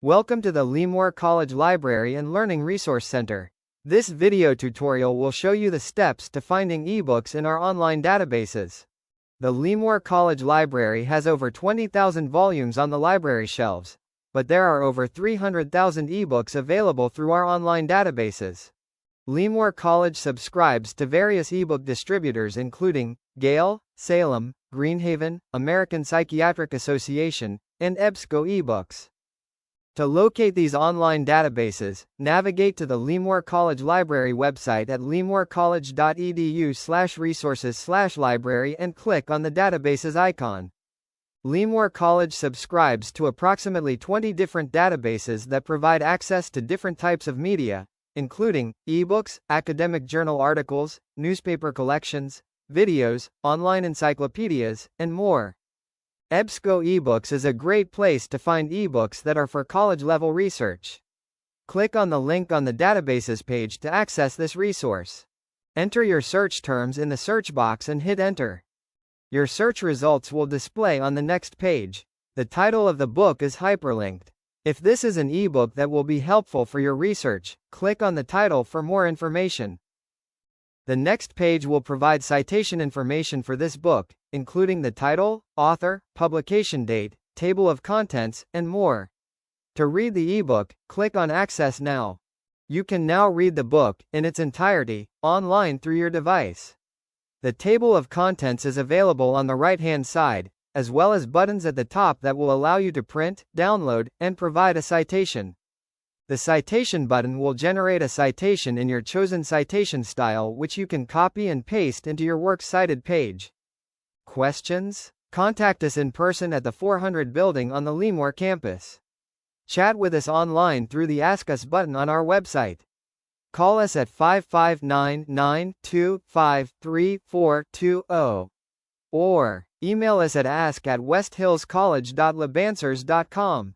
Welcome to the Lemoore College Library and Learning Resource Center. This video tutorial will show you the steps to finding ebooks in our online databases. The Lemoore College Library has over 20,000 volumes on the library shelves, but there are over 300,000 ebooks available through our online databases. Lemoore College subscribes to various ebook distributors including Gale, Salem, Greenhaven, American Psychiatric Association, and EBSCO eBooks. To locate these online databases, navigate to the Lemoore College Library website at lemorecollege.edu/resources/library and click on the databases icon. Lemoore College subscribes to approximately 20 different databases that provide access to different types of media, including ebooks, academic journal articles, newspaper collections, videos, online encyclopedias, and more. EBSCO eBooks is a great place to find ebooks that are for college-level research. Click on the link on the databases page to access this resource. Enter your search terms in the search box and hit enter. Your search results will display on the next page. The title of the book is hyperlinked. If this is an ebook that will be helpful for your research, click on the title for more information. The next page will provide citation information for this book, including the title, author, publication date, table of contents, and more. To read the ebook, click on Access Now. You can now read the book, in its entirety, online through your device. The table of contents is available on the right-hand side, as well as buttons at the top that will allow you to print, download, and provide a citation. The citation button will generate a citation in your chosen citation style which you can copy and paste into your works cited page. Questions? Contact us in person at the 400 building on the Lemoore campus. Chat with us online through the Ask Us button on our website. Call us at 559-925-3420. Or email us at ask@westhillscollege.lebansers.com.